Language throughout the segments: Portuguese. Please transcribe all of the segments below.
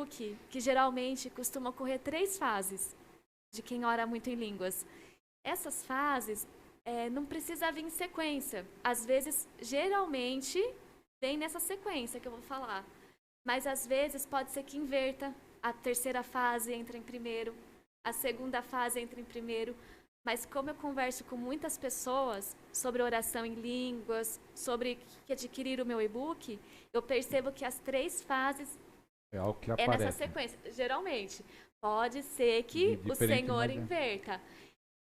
e-book que geralmente costuma ocorrer 3 fases de quem ora muito em línguas. Essas fases não precisa vir em sequência. Às vezes, geralmente, vem nessa sequência que eu vou falar. Mas às vezes pode ser que inverta. A terceira fase entra em primeiro, a segunda fase entra em primeiro. Mas como eu converso com muitas pessoas sobre oração em línguas, sobre que adquirir o meu e-book, eu percebo que as 3 fases algo que nessa aparece. sequência. Geralmente, pode ser que o Senhor mas inverta.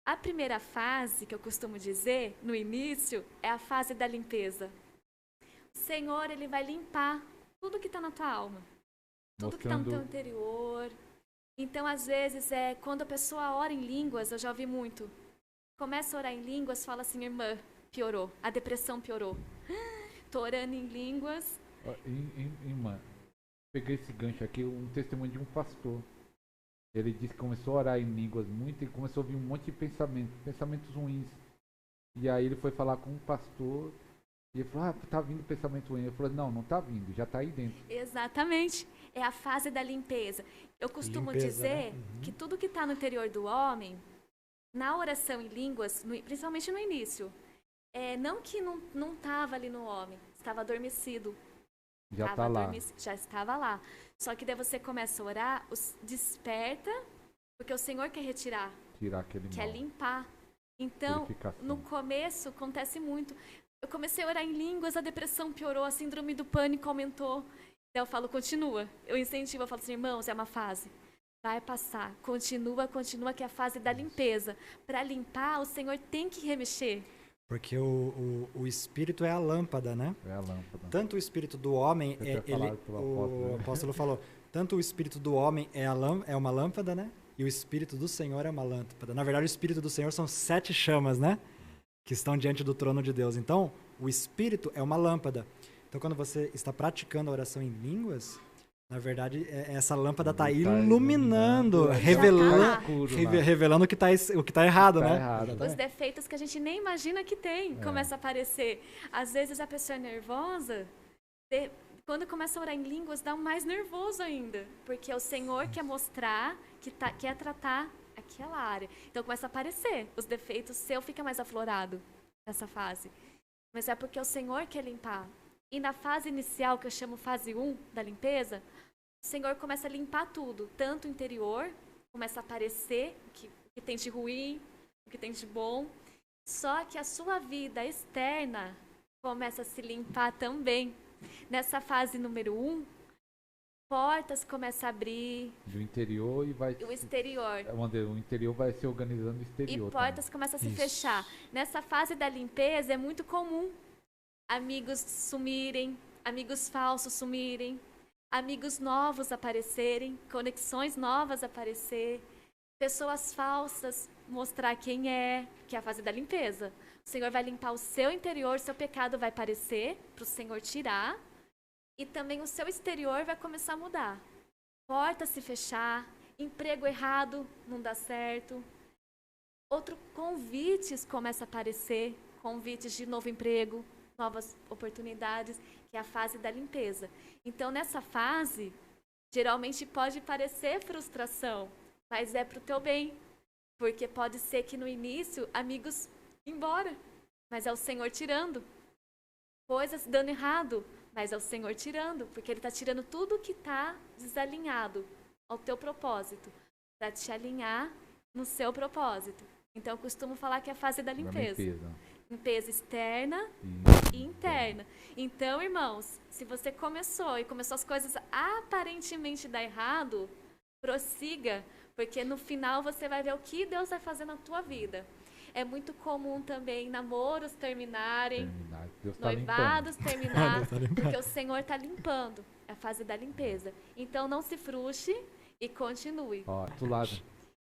A primeira fase, que eu costumo dizer, no início, é a fase da limpeza. O Senhor, Ele vai limpar tudo que está na tua alma. Tudo que está no teu interior. Então, às vezes, quando a pessoa ora em línguas, eu já ouvi muito. Começa a orar em línguas, fala assim, irmã, piorou. A depressão piorou. Tô orando em línguas. Irmã, peguei esse gancho aqui, um testemunho de um pastor. Ele disse que começou a orar em línguas muito e começou a ouvir um monte de pensamentos ruins. E aí ele foi falar com um pastor e ele falou, tá vindo pensamento ruim. Ele falou, não tá vindo, já tá aí dentro. Exatamente. É a fase da limpeza. Eu costumo dizer, né? Que tudo que está no interior do homem, na oração em línguas, principalmente no início, não que não estava ali no homem, estava adormecido. Já tá lá. Já estava lá. Só que daí você começa a orar, desperta, porque o Senhor quer retirar. Tirar aquele mal. Quer limpar. Então, no começo, acontece muito. Eu comecei a orar em línguas, a depressão piorou, a síndrome do pânico aumentou. Daí eu falo, continua. Eu incentivo, eu falo assim, irmãos, é uma fase. Vai passar. Continua, que é a fase da limpeza. Para limpar, o Senhor tem que remexer. Porque o espírito é a lâmpada, né? É a lâmpada. Tanto o espírito do homem, o apóstolo falou, tanto o espírito do homem é uma lâmpada, né? E o espírito do Senhor é uma lâmpada. Na verdade, o espírito do Senhor são 7 chamas, né? Que estão diante do trono de Deus. Então, o espírito é uma lâmpada. Então, quando você está praticando a oração em línguas, na verdade, essa lâmpada está iluminando, revelando o que está errado, né? Os defeitos que a gente nem imagina que tem, começa a aparecer. Às vezes a pessoa é nervosa, quando começa a orar em línguas, dá um mais nervoso ainda. Porque o Senhor quer mostrar, quer tratar aquela área. Então começa a aparecer. Os defeitos seu fica mais aflorado nessa fase. Mas é porque o Senhor quer limpar. E na fase inicial, que eu chamo fase 1 da limpeza, o Senhor começa a limpar tudo. Tanto o interior, começa a aparecer o que tem de ruim, o que tem de bom. Só que a sua vida externa começa a se limpar também. Nessa fase número 1, portas começam a abrir. Do interior e vai... O exterior. O interior vai se organizando o exterior. E portas começam a se fechar. Nessa fase da limpeza é muito comum amigos sumirem, amigos falsos sumirem, amigos novos aparecerem, conexões novas aparecer, pessoas falsas mostrar quem é, que é a fase da limpeza. O Senhor vai limpar o seu interior, seu pecado vai aparecer para o Senhor tirar, e também o seu exterior vai começar a mudar. Porta se fechar, emprego errado não dá certo. Outros convites começam a aparecer, convites de novo emprego, novas oportunidades, que é a fase da limpeza. Então, nessa fase, geralmente pode parecer frustração, mas é para o teu bem. Porque pode ser que no início, amigos embora, mas é o Senhor tirando. Coisas dando errado, mas é o Senhor tirando, porque Ele está tirando tudo que está desalinhado ao teu propósito, para te alinhar no seu propósito. Então, eu costumo falar que é a fase da limpeza. Limpeza externa e interna. Então, irmãos, se você começou as coisas aparentemente dar errado, prossiga, porque no final você vai ver o que Deus vai fazer na tua vida. É muito comum também namoros terminarem, noivados terminarem, porque o Senhor está limpando. É a fase da limpeza. Então, não se frustre e continue. Do lado.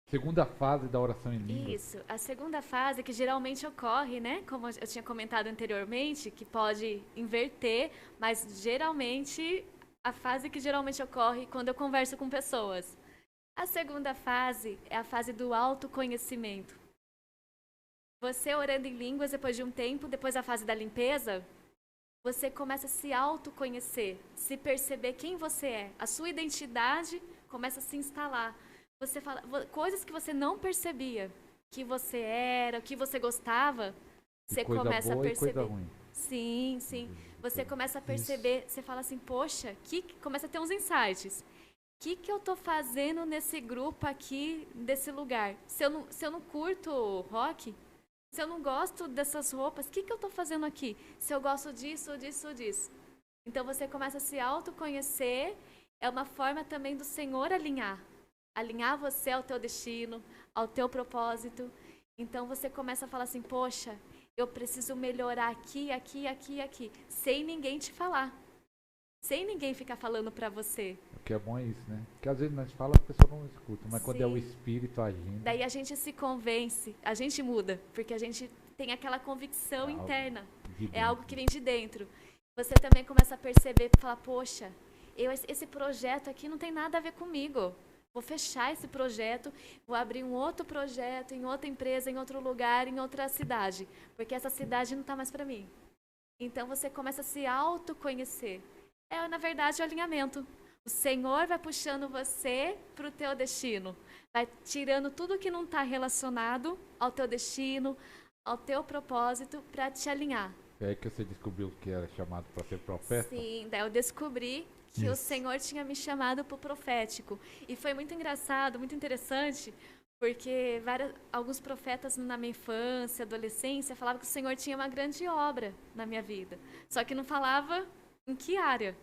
Segunda fase da oração em línguas. Isso. A segunda fase, que geralmente ocorre, né? Como eu tinha comentado anteriormente, que pode inverter, mas geralmente, a fase que geralmente ocorre quando eu converso com pessoas. A segunda fase é a fase do autoconhecimento. Você orando em línguas depois de um tempo, depois da fase da limpeza, você começa a se autoconhecer, se perceber quem você é. A sua identidade começa a se instalar. Você fala coisas que você não percebia que você era, que você gostava, você começa a perceber. Coisa ruim. Sim, sim. Você começa a perceber, você fala assim, poxa, começa a ter uns insights. O que eu tô fazendo nesse grupo aqui, desse lugar? Se eu não curto rock, se eu não gosto dessas roupas, o que eu tô fazendo aqui? Se eu gosto disso, disso, disso. Então você começa a se autoconhecer, é uma forma também do Senhor alinhar você ao teu destino, ao teu propósito. Então você começa a falar assim, poxa, eu preciso melhorar aqui, aqui, aqui, aqui, sem ninguém te falar. Sem ninguém ficar falando pra você. O que é bom é isso, né? Porque às vezes nós falamos, a pessoa não escuta, mas quando é o Espírito agindo... Daí a gente se convence, a gente muda, porque a gente tem aquela convicção interna. É algo que vem de dentro. Você também começa a perceber, falar, poxa, esse projeto aqui não tem nada a ver comigo. Vou fechar esse projeto, vou abrir um outro projeto em outra empresa, em outro lugar, em outra cidade, porque essa cidade não está mais para mim. Então você começa a se autoconhecer. É, na verdade, o alinhamento. O Senhor vai puxando você para o teu destino, vai tirando tudo que não está relacionado ao teu destino, ao teu propósito, para te alinhar. É aí que você descobriu que era chamado para ser profeta? Sim, daí eu descobri que o Senhor tinha me chamado para o profético. E foi muito engraçado, muito interessante, porque alguns profetas na minha infância, adolescência, falavam que o Senhor tinha uma grande obra na minha vida. Só que não falava em que área.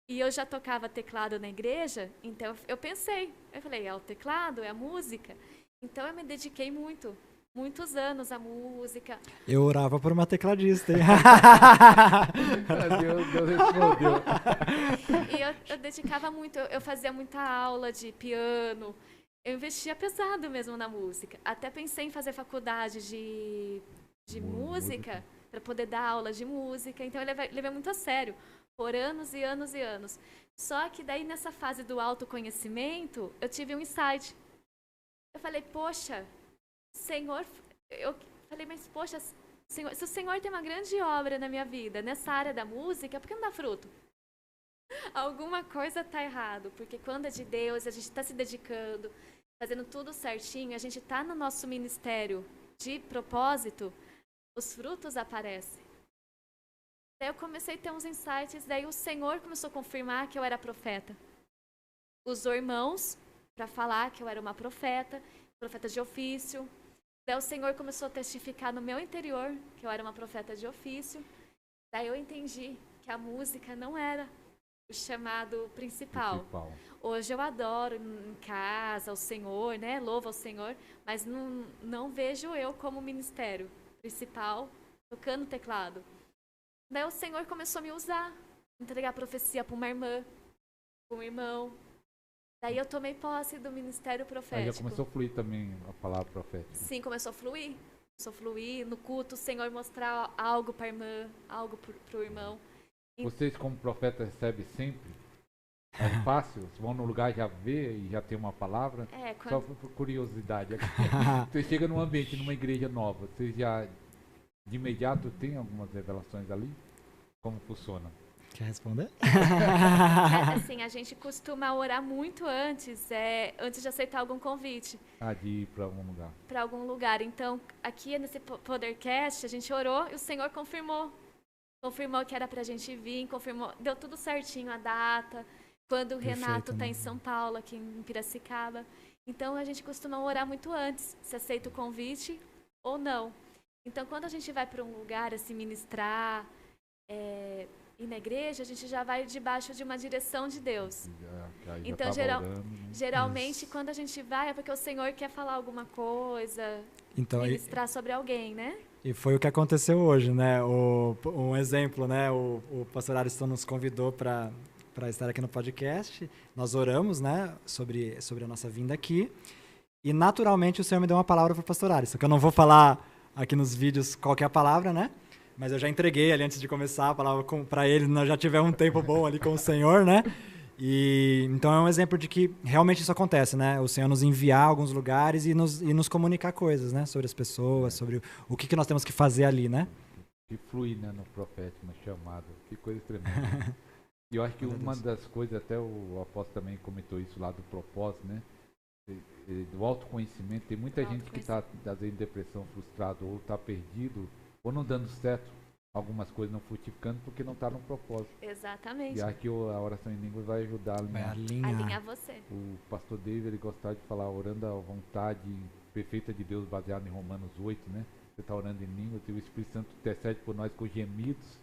E eu já tocava teclado na igreja, então eu pensei. Eu falei, é o teclado, é a música. Então eu me dediquei muitos anos à música. Eu orava por uma tecladista, hein? Deus respondeu. E eu dedicava muito, eu fazia muita aula de piano, eu investia pesado mesmo na música. Até pensei em fazer faculdade de música para poder dar aula de música, então eu levei muito a sério, por anos e anos e anos. Só que daí nessa fase do autoconhecimento, eu tive um insight. Eu falei, poxa, Senhor, eu falei, mas poxa, Senhor, se o Senhor tem uma grande obra na minha vida, nessa área da música, por que não dá fruto? Alguma coisa está errado, porque quando é de Deus, a gente está se dedicando, fazendo tudo certinho, a gente está no nosso ministério de propósito, os frutos aparecem. Daí eu comecei a ter uns insights, daí o Senhor começou a confirmar que eu era profeta. Usou irmãos para falar que eu era uma profeta de ofício. Daí o Senhor começou a testificar no meu interior que eu era uma profeta de ofício. Daí eu entendi que a música não era o chamado principal. Hoje eu adoro em casa o Senhor, né? Louvo ao Senhor, mas não vejo eu como ministério principal tocando teclado. Daí o Senhor começou a me usar, entregar a profecia para uma irmã, para um irmão. Daí eu tomei posse do ministério profético. Aí já começou a fluir também a palavra profética. Sim, começou a fluir. No culto, o Senhor mostrar algo para a irmã, algo para o irmão. Vocês como profeta recebem sempre? É fácil? Vocês vão no lugar já vê e já tem uma palavra? Só por curiosidade. Você chega num ambiente, numa igreja nova, você já de imediato tem algumas revelações ali? Como funciona? Quer responder? Assim, a gente costuma orar muito antes de aceitar algum convite. De ir para algum lugar. Para algum lugar. Então, aqui nesse Podercast, a gente orou e o Senhor confirmou. Confirmou que era para a gente vir, deu tudo certinho a data, quando o Renato está em São Paulo, aqui em Piracicaba. Então, a gente costuma orar muito antes, se aceita o convite ou não. Então, quando a gente vai para um lugar, assim, ministrar, e na igreja, a gente já vai debaixo de uma direção de Deus. Então, geralmente, quando a gente vai, é porque o Senhor quer falar alguma coisa, ministrar sobre alguém, né? E foi o que aconteceu hoje, né? Um exemplo, né? O pastor Ariston nos convidou para estar aqui no podcast. Nós oramos, né? Sobre a nossa vinda aqui. E, naturalmente, o Senhor me deu uma palavra para o pastor Ariston, que eu não vou falar aqui nos vídeos qual que é a palavra, né? Mas eu já entreguei ali antes de começar a palavra para ele, nós já tivemos um tempo bom ali com o Senhor, né? E então é um exemplo de que realmente isso acontece, né? O Senhor nos enviar a alguns lugares e nos comunicar coisas, né? Sobre as pessoas, sobre o que nós temos que fazer ali, né? de fluir, né, no profético, no chamado. Que coisa tremenda. E eu acho que uma das coisas, até o apóstolo também comentou isso lá do propósito, né? Do autoconhecimento. Tem muita gente que está, às vezes, em depressão, frustrado, ou está perdido, ou não dando certo, algumas coisas não frutificando, porque não está no propósito. Exatamente. E acho que a oração em línguas vai ajudar a alinhar você. O pastor David, ele gostava de falar, orando à vontade perfeita de Deus, baseado em Romanos 8, né? Você está orando em línguas, e o Espírito Santo intercede por nós com gemidos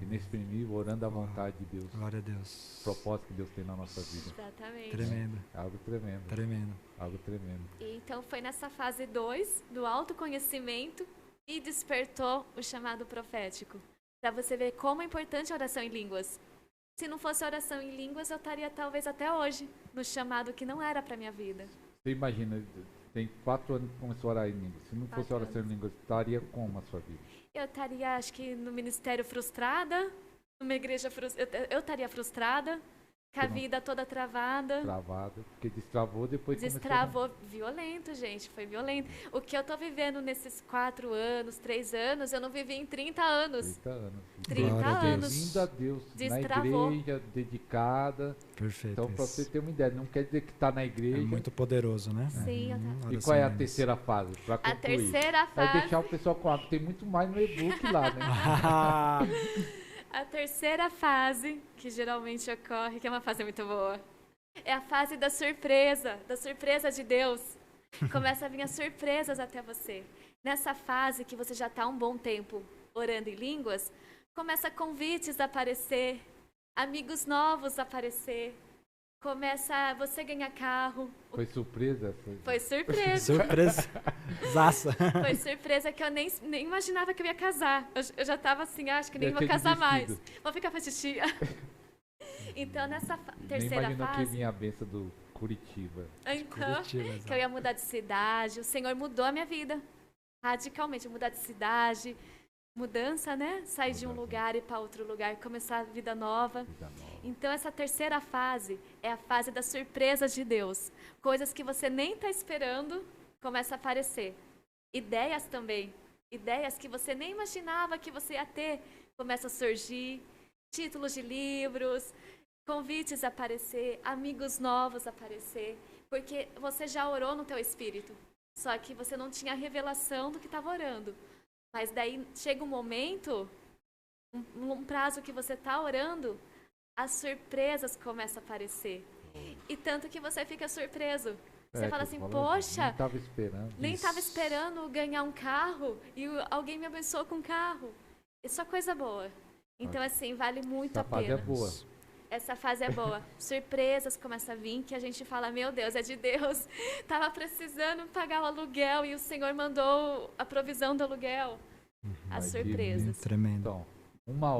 inexprimível, orando à vontade de Deus. Glória a Deus. O propósito que Deus tem na nossa vida. Exatamente. Tremendo. Algo tremendo. Tremendo. Algo tremendo. E então foi nessa fase 2 do autoconhecimento e despertou o chamado profético. Para você ver como é importante a oração em línguas. Se não fosse a oração em línguas, eu estaria talvez até hoje no chamado que não era para minha vida. Você imagina, tem 4 anos que começou a orar em línguas. Se não fosse a oração em línguas, estaria como a sua vida? Eu estaria, acho que, no ministério frustrada, numa igreja frustrada. Eu estaria frustrada, com a vida toda travada. Travada, porque destravou depois. Destravou, violento, gente, foi violento. O que eu tô vivendo nesses 4 anos, 3 anos, eu não vivi em 30 anos. 30 anos. 30 anos. Servindo a Deus, destravou. na igreja, dedicada. Perfeito. Então, para você ter uma ideia, não quer dizer que está na igreja. É muito poderoso, né? Sim. E qual é a terceira fase? Pra concluir. A terceira fase... Vai deixar o pessoal com água. Tem muito mais no e-book lá, né? A terceira fase, que geralmente ocorre, que é uma fase muito boa, é a fase da surpresa de Deus. Começa a vir as surpresas até você. Nessa fase que você já está há um bom tempo orando em línguas, começa convites a aparecer, amigos novos a aparecer, começa você ganhar carro. Foi surpresa? Foi surpresa. Surpresa. Zaça. Foi surpresa que eu nem imaginava que eu ia casar. Eu já estava assim, acho que nem vou casar mais. Vou ficar pra titia. Então, nessa terceira nem fase... que vinha a benção do Curitiba. Então, Curitiba, que eu ia mudar de cidade. O Senhor mudou a minha vida. Radicalmente. Mudar de cidade. Mudança, né? Sair de um lugar e ir para outro lugar. Começar a vida nova. Então, essa terceira fase é a fase das surpresas de Deus. Coisas que você nem está esperando, começa a aparecer. Ideias também. Ideias que você nem imaginava que você ia ter, começa a surgir. Títulos de livros, convites a aparecer, amigos novos a aparecer. Porque você já orou no teu espírito. Só que você não tinha a revelação do que estava orando. Mas daí chega um momento, um prazo que você está orando, as surpresas começam a aparecer. E tanto que você fica surpreso. Você fala assim, poxa, nem estava esperando ganhar um carro e alguém me abençoou com um carro. Isso é coisa boa. Então, assim, vale muito a pena. Essa fase é boa. Essa fase é boa. Surpresas começam a vir que a gente fala, meu Deus, é de Deus. Tava precisando pagar o aluguel e o Senhor mandou a provisão do aluguel. As surpresas. Tremendo. Então, uma hora.